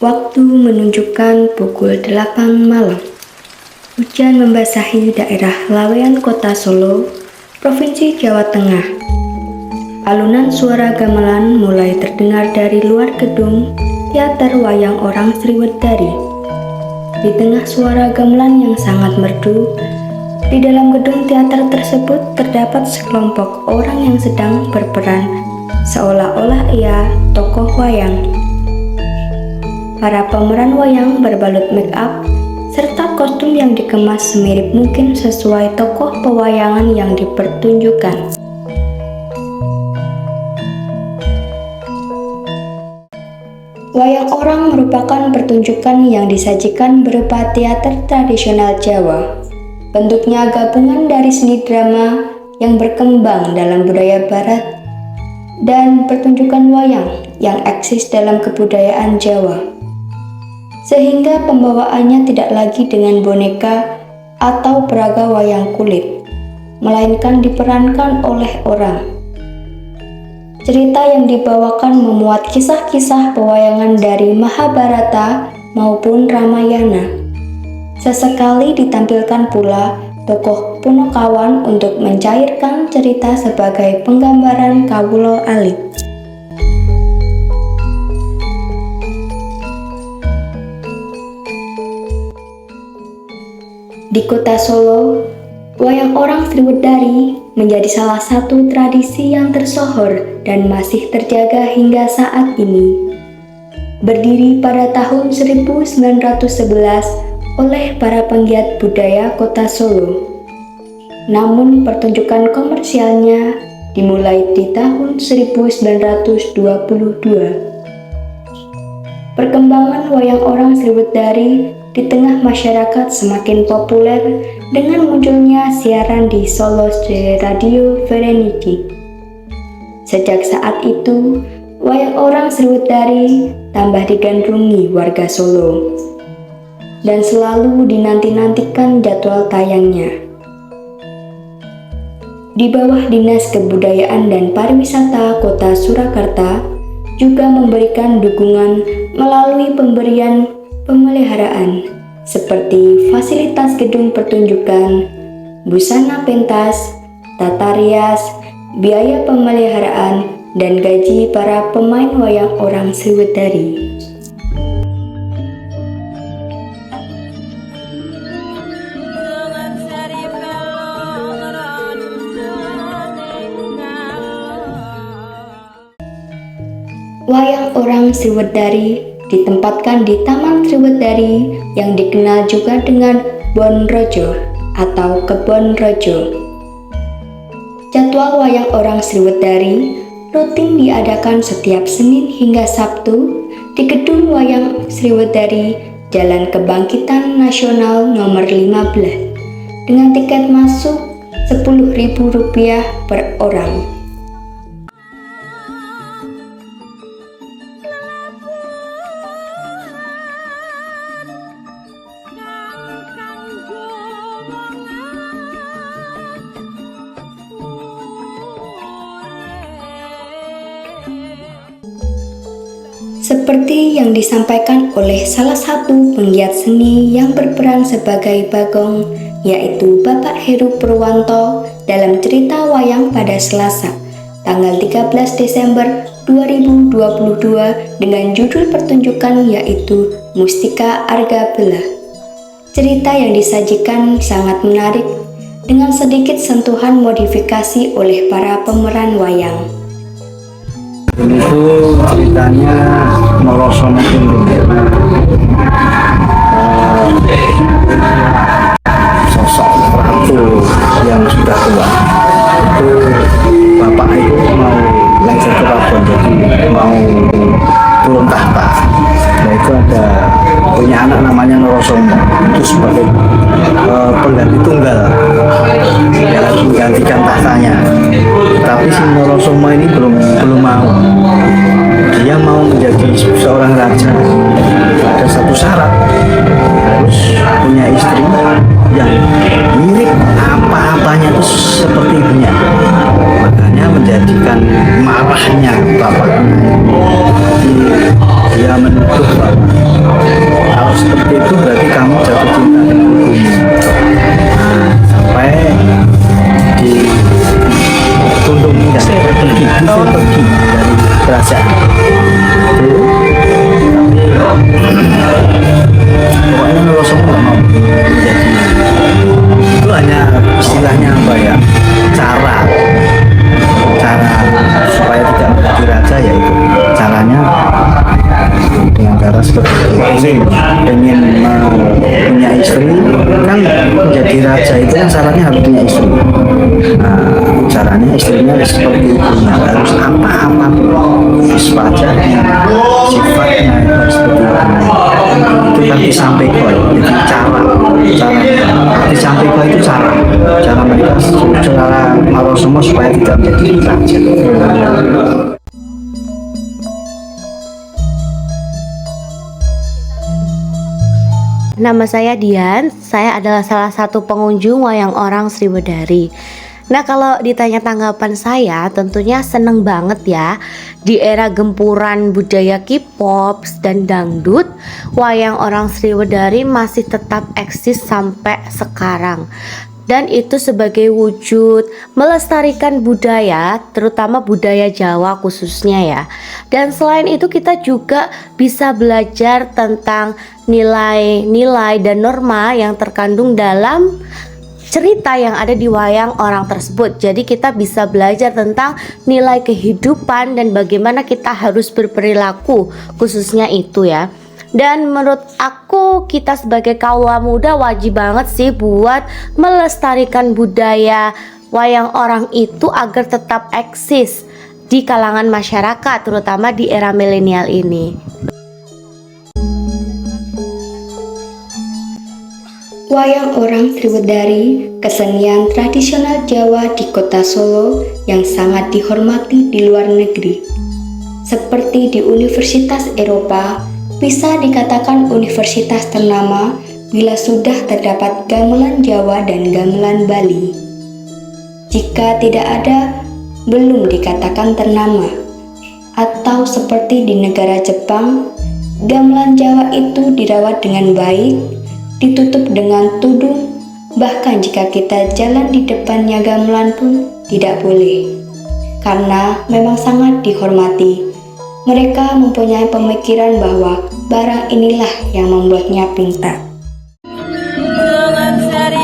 Waktu menunjukkan pukul 8 malam. Hujan membasahi daerah Laweyan Kota Solo, Provinsi Jawa Tengah. Alunan suara gamelan mulai terdengar dari luar gedung Teater Wayang Orang Sriwedari. Di tengah suara gamelan yang sangat merdu, di dalam gedung teater tersebut terdapat sekelompok orang yang sedang berperan seolah-olah ia tokoh wayang. Para pemeran wayang berbalut make up serta kostum yang dikemas semirip mungkin sesuai tokoh pewayangan yang dipertunjukkan. Wayang orang merupakan pertunjukan yang disajikan berupa teater tradisional Jawa. Bentuknya gabungan dari seni drama yang berkembang dalam budaya barat dan pertunjukan wayang yang eksis dalam kebudayaan Jawa. Sehingga pembawaannya tidak lagi dengan boneka atau peraga wayang kulit, melainkan diperankan oleh orang. Cerita yang dibawakan memuat kisah-kisah pewayangan dari Mahabharata maupun Ramayana. Sesekali ditampilkan pula tokoh Punokawan untuk mencairkan cerita sebagai penggambaran kawula alit. Di Kota Solo, wayang orang Sriwedari menjadi salah satu tradisi yang tersohor dan masih terjaga hingga saat ini. Berdiri pada tahun 1911 oleh para penggiat budaya Kota Solo. Namun pertunjukan komersialnya dimulai di tahun 1922. Perkembangan wayang orang Sriwedari di tengah masyarakat semakin populer dengan munculnya siaran di Solo Radio Verenity. Sejak saat itu, wayang orang Sriwedari tambah digandrungi warga Solo dan selalu dinanti-nantikan jadwal tayangnya. Di bawah Dinas Kebudayaan dan Pariwisata Kota Surakarta juga memberikan dukungan melalui pemberian pemeliharaan seperti fasilitas gedung pertunjukan, busana pentas, tata rias, biaya pemeliharaan, dan gaji para pemain wayang orang Sriwedari. Wayang orang Sriwedari ditempatkan di Taman Sriwedari yang dikenal juga dengan Bon Rojo atau Kebon Rojo. Jadwal wayang orang Sriwedari rutin diadakan setiap Senin hingga Sabtu di Gedung Wayang Sriwedari, Jalan Kebangkitan Nasional nomor 15 dengan tiket masuk Rp10.000 per orang. Seperti yang disampaikan oleh salah satu penggiat seni yang berperan sebagai Bagong, yaitu Bapak Heru Purwanto dalam cerita wayang pada Selasa, tanggal 13 Desember 2022 dengan judul pertunjukan yaitu Mustika Arga Bela. Cerita yang disajikan sangat menarik dengan sedikit sentuhan modifikasi oleh para pemeran wayang. Itu ceritanya Nolosono sosok ratu yang sudah tua. Itu bapak itu mau lengser ke Babon, jadi mau turun tahta. Nah itu ada punya anak namanya Nolosono, itu sebagai pengganti tunggal yang menggantikan tahtanya. Tapi si Nolosono ini belum mau. Dia mau menjadi seorang raja. Ada satu syarat, harus punya istri yang mirip apa-apanya itu seperti ibunya. Makanya menjadikan marahnya bapaknya. Dia menuduh bahwa saja itu. Pokoknya Nolosongo nggak mau jadi, itu hanya istilahnya apa ya, cara supaya tidak menjadi raja, yaitu caranya dengan cara seperti itu. Pengen punya istri kan, menjadi raja itu kan syaratnya harus punya istri. Nah, caranya istrinya seperti itu, harus apa-apa wajarnya, sifatnya itu harus seperti itu kan disampaikan. Jadi cara disampaikan itu cara mereka, cara Nolosongo supaya tidak menjadi raja. Nama saya Dian, saya adalah salah satu pengunjung wayang orang Sriwedari. Nah, kalau ditanya tanggapan saya, tentunya seneng banget ya. Di era gempuran budaya K-pop dan dangdut, wayang orang Sriwedari masih tetap eksis sampai sekarang. Dan itu sebagai wujud melestarikan budaya, terutama budaya Jawa khususnya ya. Dan selain itu kita juga bisa belajar tentang nilai-nilai dan norma yang terkandung dalam cerita yang ada di wayang orang tersebut. Jadi kita bisa belajar tentang nilai kehidupan dan bagaimana kita harus berperilaku, khususnya itu ya. Dan menurut aku, kita sebagai kaula muda wajib banget sih buat melestarikan budaya wayang orang itu agar tetap eksis di kalangan masyarakat, terutama di era milenial ini. Wayang orang Sriwedari, kesenian tradisional Jawa di kota Solo yang sangat dihormati di luar negeri. Seperti di Universitas Eropa, bisa dikatakan universitas ternama bila sudah terdapat gamelan Jawa dan gamelan Bali. Jika tidak ada, belum dikatakan ternama. Atau seperti di negara Jepang, gamelan Jawa itu dirawat dengan baik, ditutup dengan tudung, bahkan jika kita jalan di depannya gamelan pun tidak boleh, karena memang sangat dihormati. Mereka mempunyai pemikiran bahwa barang inilah yang membuatnya pintar. Dengan seri